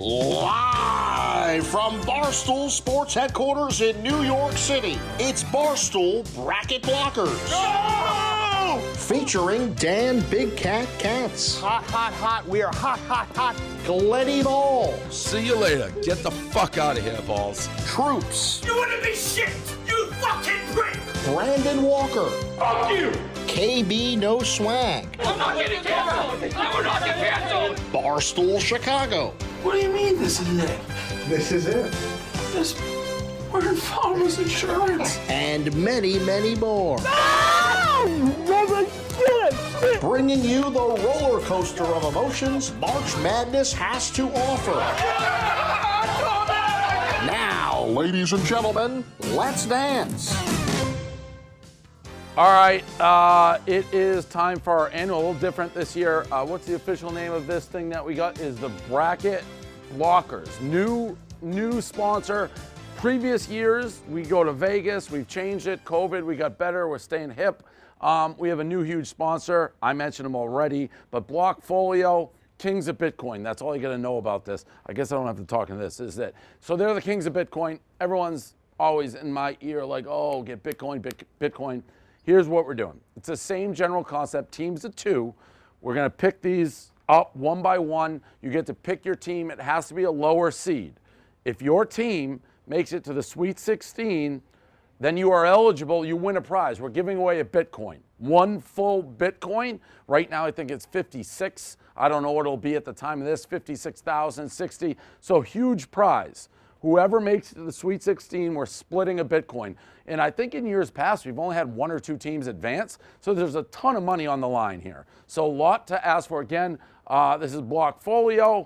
Live from Barstool Sports headquarters in New York City, it's Barstool Bracket Blockers. Go! Featuring Dan Big Cat Katz. Hot, hot, hot. We are hot, hot, hot. Glenny Balls. See you later. Get the fuck out of here, Balls. Troops. You wouldn't be shit, you fucking prick! Brandon Walker. Fuck you! KB No Swag. I'm not getting canceled! I will not get canceled! Barstool Chicago. What do you mean this is it? This is it. We're in farmers insurance. And many, many more. Never get Bringing you the roller coaster of emotions March Madness has to offer. Now, ladies and gentlemen, let's dance. All right, it is time for our annual, a little different this year. What's the official name of this thing that we got? Is the Bracket Blockers. New sponsor. Previous years, we go to Vegas, we've changed it. COVID, we got better, we're staying hip. We have a new huge sponsor. I mentioned them already, but Blockfolio, Kings of Bitcoin. That's all you gotta know about this. I guess I don't have to talk in this, is it? So they're the Kings of Bitcoin. Everyone's always in my ear like, oh, get Bitcoin, Bitcoin. Here's what we're doing. It's the same general concept, teams of two. We're gonna pick these up one by one. You get to pick your team. It has to be a lower seed. If your team makes it to the Sweet 16, then you are eligible, you win a prize. We're giving away a Bitcoin. One full Bitcoin. Right now I think it's 56. I don't know what it'll be at the time of this, 56,060. So huge prize. Whoever makes it to the Sweet 16, we're splitting a Bitcoin. And I think in years past, we've only had one or two teams advance. So there's a ton of money on the line here. So a lot to ask for. Again, this is Blockfolio.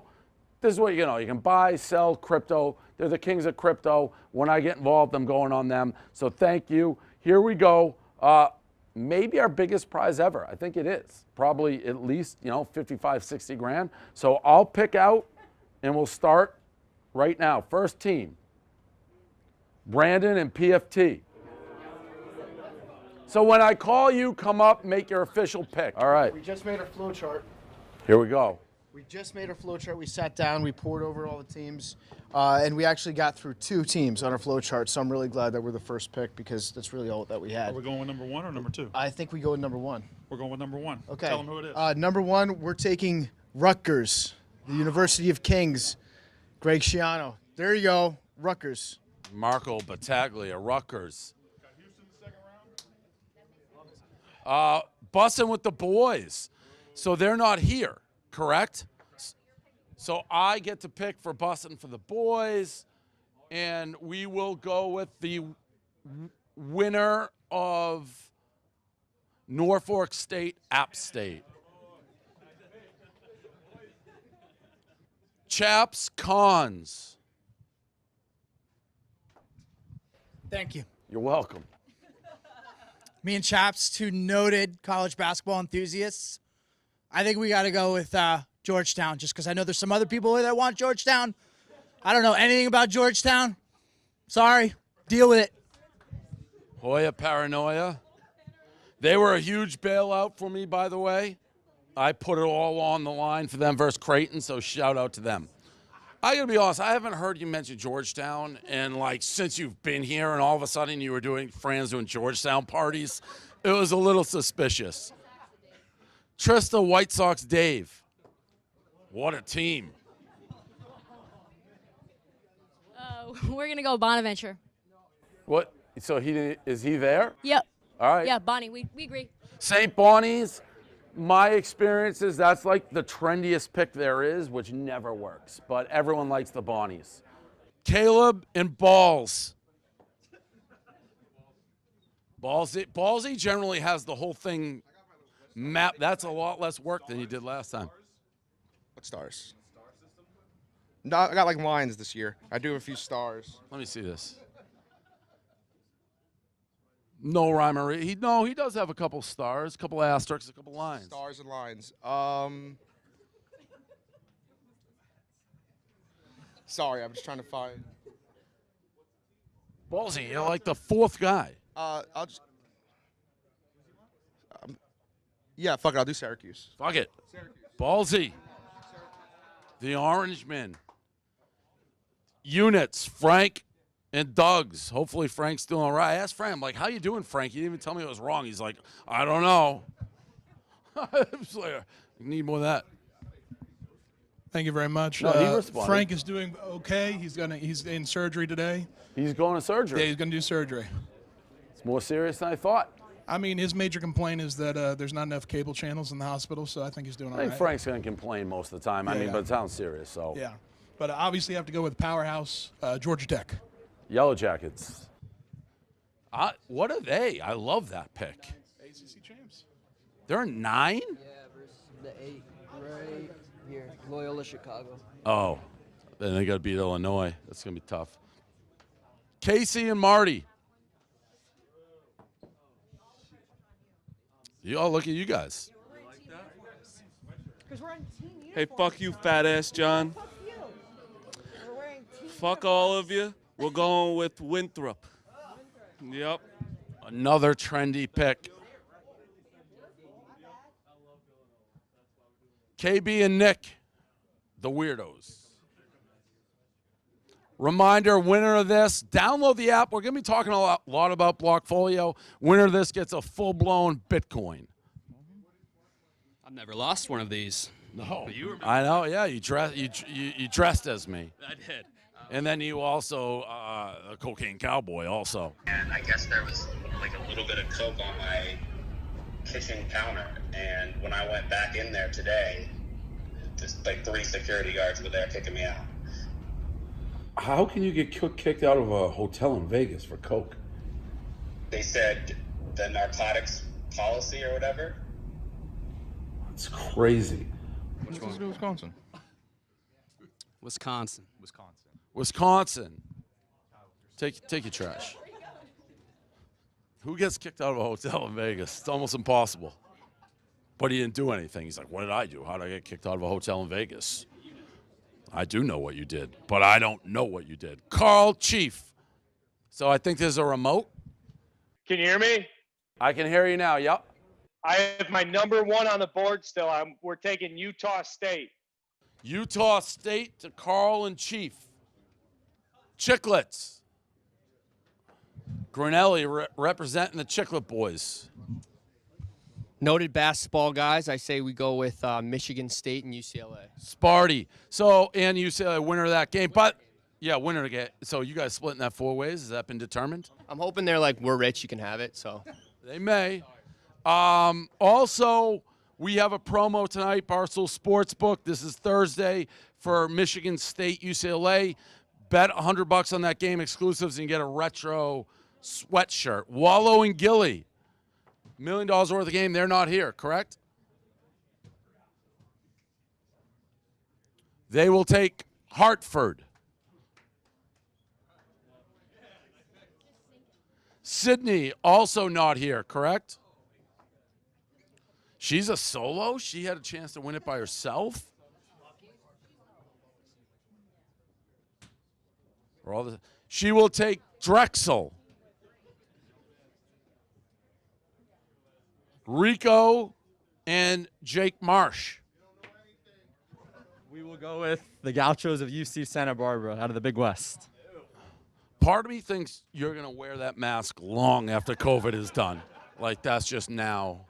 This is what you know. You can buy, sell crypto. They're the kings of crypto. When I get involved, I'm going on them. So thank you. Here we go. Maybe our biggest prize ever. I think it is. Probably at least, 55, 60 grand. So I'll pick out and we'll start right now. First team, Brandon and PFT. So when I call you, come up, make your official pick. All right, We just made our flow chart. here we go. We just made our flow chart. We sat down, we poured over all the teams, and we actually got through two teams on our flow chart. So I'm really glad that we're the first pick because that's really all that we had. Are we going with number one or number two? I think we go with number one. We're going with number one. Okay. Tell them who it is. Number one, we're taking Rutgers, the University of Kings. Greg Schiano. There you go, Rutgers. Marco Battaglia, Rutgers. Bussin' with the boys. So they're not here, correct? So I get to pick for Bussin' for the boys, and we will go with the winner of Norfolk State, App State. Chaps, Cons. Thank you. You're welcome. Me and Chaps, two noted college basketball enthusiasts. I think we got to go with Georgetown, just because I know there's some other people here that want Georgetown. I don't know anything about Georgetown. Sorry. Deal with it. Hoya Paranoia. They were a huge bailout for me, by the way. I put it all on the line for them versus Creighton, so shout out to them. I gotta be honest, I haven't heard you mention Georgetown, and since you've been here and all of a sudden you were friends doing Georgetown parties, it was a little suspicious. Trista, White Sox, Dave. What a team. We're going to go Bonaventure. What? So is he there? Yep. All right. Yeah, Bonnie, we agree. St. Bonnie's, my experience is that's like the trendiest pick there is, which never works. But everyone likes the Bonnies. Caleb and Balls. Ballsy generally has the whole thing mapped. That's a lot less work than you did last time. What stars? No, I got lines this year. I do have a few stars. Let me see this. No rhyme or he does have a couple stars, a couple asterisks, a couple lines. Stars and lines. Sorry, I'm just trying to find. Ballsy, you're like the fourth guy. I'll just. Yeah, fuck it. I'll do Syracuse. Fuck it. Ballsy. The Orange Men. units, Frank and Doug's. Hopefully Frank's doing all right. I asked Frank, I'm like, how you doing, Frank? He didn't even tell me it was wrong. He's like, I don't know. I was like, you need more of that. Thank you very much. No, he responded. Frank is doing okay. He's in surgery today. He's going to surgery. Yeah, he's going to do surgery. It's more serious than I thought. I mean, his major complaint is that there's not enough cable channels in the hospital, so I think he's doing all I right. think Frank's going to complain most of the time. Yeah. But it sounds serious. So Yeah, but obviously you have to go with powerhouse Georgia Tech. Yellow Jackets. What are they? I love that pick. ACC champs. They're 9? Yeah, versus the 8 right here, Loyola Chicago. Oh, then they got to beat Illinois. That's going to be tough. Casey and Marty. Oh, look at you guys. Hey, fuck you, fat ass John. Fuck all of you. We're going with Winthrop. Yep. Another trendy pick. KB and Nick, the weirdos. Reminder, winner of this, download the app. We're going to be talking a lot about Blockfolio. Winner of this gets a full-blown Bitcoin. I've never lost one of these. No. You remember. I know, yeah. You dressed as me. I did. And then you also, a cocaine cowboy also. And I guess there was like a little bit of coke on my kitchen counter. And when I went back in there today, just like 3 security guards were there kicking me out. How can you get kicked out of a hotel in Vegas for coke? They said the narcotics policy or whatever. It's crazy. Which one's Wisconsin? Wisconsin. Take your trash. Who gets kicked out of a hotel in Vegas? It's almost impossible. But he didn't do anything. He's like, what did I do? How did I get kicked out of a hotel in Vegas? I do know what you did, but I don't know what you did. Carl Chief. So I think there's a remote. Can you hear me? I can hear you now, yep. I have my number 1 on the board still. We're taking Utah State. Utah State to Carl and Chief. Chiclets. Grinelli representing the Chiclet boys. Noted basketball guys, I say we go with Michigan State and UCLA. Sparty. So, and UCLA winner of that game. But, yeah, winner to get. So you guys splitting that 4 ways? Has that been determined? I'm hoping they're like, we're rich, you can have it, so. They may. Also, we have a promo tonight, Barstool Sportsbook. This is Thursday for Michigan State, UCLA. Bet $100 on that game exclusives and get a retro sweatshirt. Wallow and Gilly. $1 million worth of game. They're not here, correct? They will take Hartford. Sydney, also not here, correct? She's a solo? She had a chance to win it by herself? She will take Drexel. Rico and Jake Marsh. We will go with the Gauchos of UC Santa Barbara out of the Big West. Part of me thinks you're going to wear that mask long after COVID is done. Like that's just now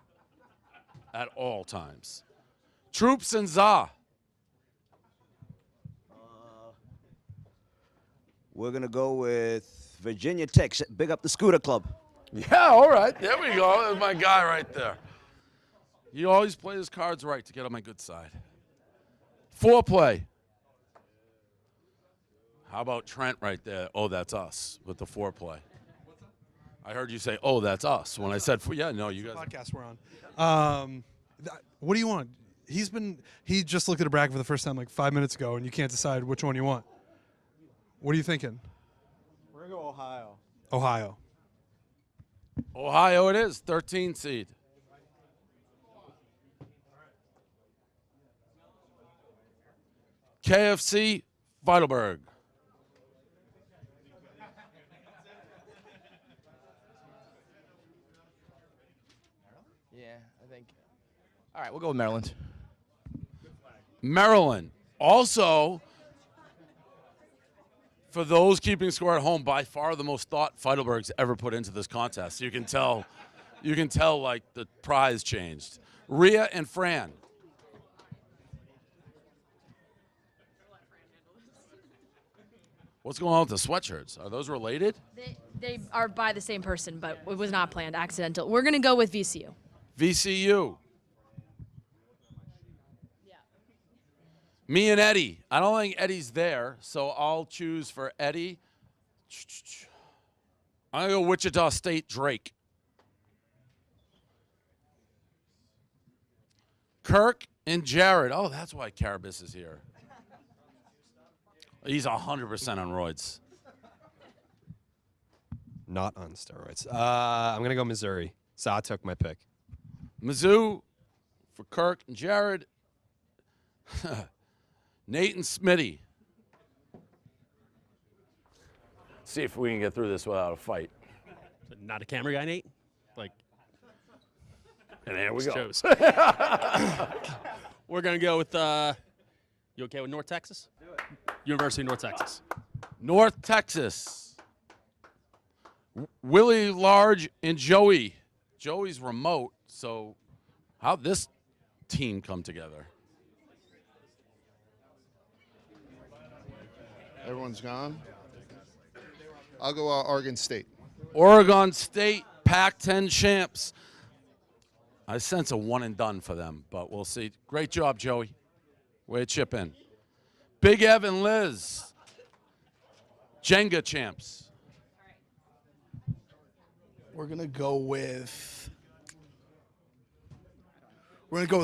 at all times. Troops and Za. We're going to go with Virginia Tech. Big up the Scooter Club. Yeah, all right. There we go. That's my guy right there. You always play his cards right to get on my good side. Foreplay. How about Trent right there? Oh, that's us with the foreplay. I heard you say, oh, that's us. When I said, yeah, no, you guys. Podcast we're on. What do you want? He just looked at a bracket for the first time like 5 minutes ago, and you can't decide which one you want. What are you thinking? We're going to go Ohio. Ohio. Ohio it is, 13 seed. KFC, Heidelberg. Yeah, I think. All right, we'll go with Maryland. Maryland. Also, For those keeping score at home, by far the most thought Feidelberg's ever put into this contest. You can tell like the prize changed. Rhea and Fran. What's going on with the sweatshirts? Are those related? They are by the same person, but it was not planned, accidental. We're going to go with VCU. VCU. Me and Eddie. I don't think Eddie's there, so I'll choose for Eddie. I'm going to go Wichita State Drake. Kirk and Jared. Oh, that's why Carabas is here. He's 100% on roids. Not on steroids. I'm going to go Missouri. So I took my pick. Mizzou for Kirk and Jared. Nate and Smitty. See if we can get through this without a fight. Not a camera guy, Nate? Like, and there we go. Shows. We're going to go with, you okay with North Texas? Do it. University of North Texas. North Texas. Willie Large and Joey. Joey's remote, so how'd this team come together? Everyone's gone. I'll go Oregon State. Oregon State, Pac-10 champs. I sense a one and done for them, but we'll see. Great job, Joey. Way to chip in. Big Ev and Liz, Jenga champs. We're gonna go with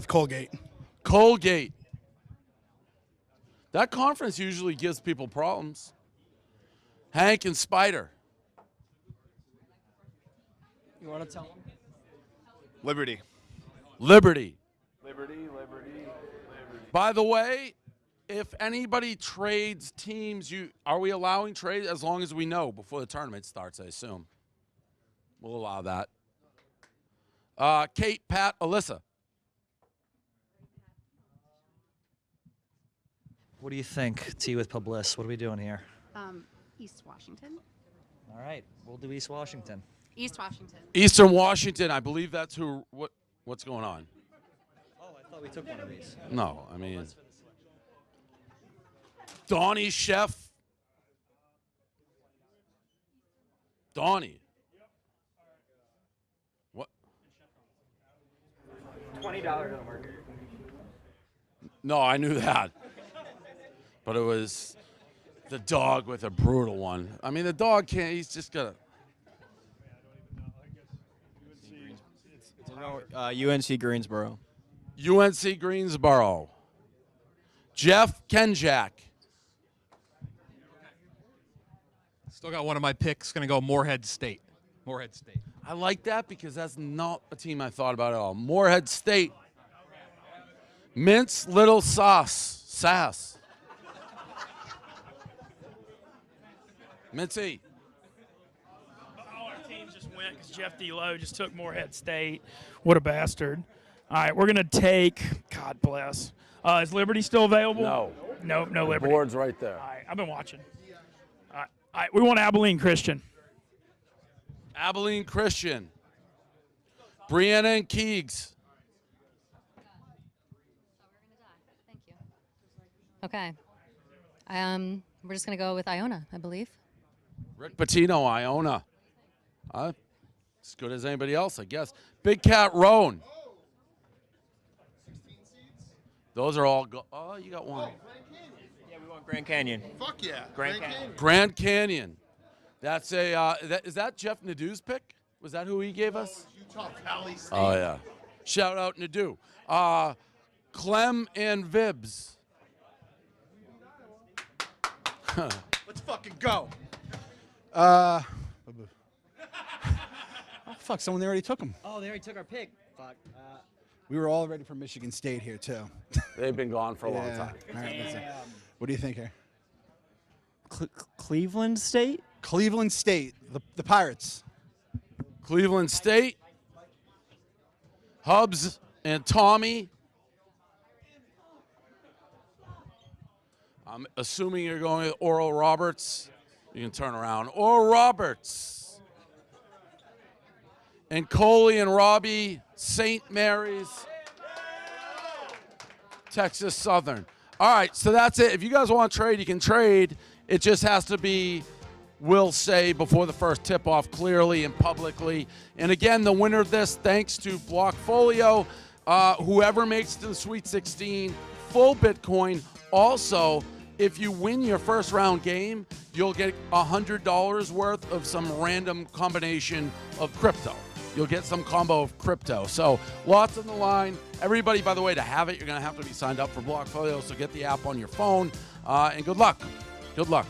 Colgate. Colgate. That conference usually gives people problems. Hank and Spider. You want to tell them? Liberty. Liberty. By the way, if anybody trades teams, are we allowing trades as long as we know before the tournament starts, I assume? We'll allow that. Kate, Pat, Alyssa. What do you think, T with Publis? What are we doing here? East Washington. All right, we'll do East Washington. East Washington. Eastern Washington, I believe that's what's going on. Oh, I thought we took one of these. No, I mean, Donnie Chef. Donnie. What? $20 don't work. No, I knew that. But it was the dog with a brutal one. I mean, the dog can't, he's just got UNC Greensboro. UNC Greensboro. Jeff Kenjack. Still got one of my picks. Going to go Morehead State. Morehead State. I like that because that's not a team I thought about at all. Morehead State. Mince Little Sass. Mincy. All our teams just went because Jeff D. Lowe just took Morehead State. What a bastard. All right, we're going to take, God bless. Is Liberty still available? No. No Liberty. Board's right there. All right, I've been watching. All right, we want Abilene Christian. Abilene Christian. Brianna and Keegs. Okay. We're just going to go with Iona, I believe. Rick Pitino, Iona. As good as anybody else, I guess. Big Cat Roan. Those are all oh, you got one. Yeah, we want Grand Canyon. Fuck yeah. Grand Canyon. Grand Canyon. That's a is that Jeff Nadeau's pick? Was that who he gave us? Utah Valley State. Oh yeah. Shout out Nadeau. Clem and Vibs. Let's fucking go. Oh, Fuck, someone already took them. Oh, they already took our pick. Fuck. We were all ready for Michigan State here, too. They've been gone for a long Yeah. time. All right, what do you think here? Cleveland State? Cleveland State, the Pirates. Cleveland State. Hubs and Tommy. I'm assuming you're going with Oral Roberts. You can turn around. Or Roberts. And Coley and Robbie, St. Mary's, Texas Southern. All right, so that's it. If you guys want to trade, you can trade. It just has to be, we'll say, before the first tip-off clearly and publicly. And again, the winner of this, thanks to Blockfolio, whoever makes it to the Sweet 16, full Bitcoin. Also, if you win your first round game, you'll get $100 worth of some random combination of crypto. You'll get some combo of crypto. So lots on the line. Everybody, by the way, to have it, you're going to have to be signed up for Blockfolio, so get the app on your phone. And good luck. Good luck.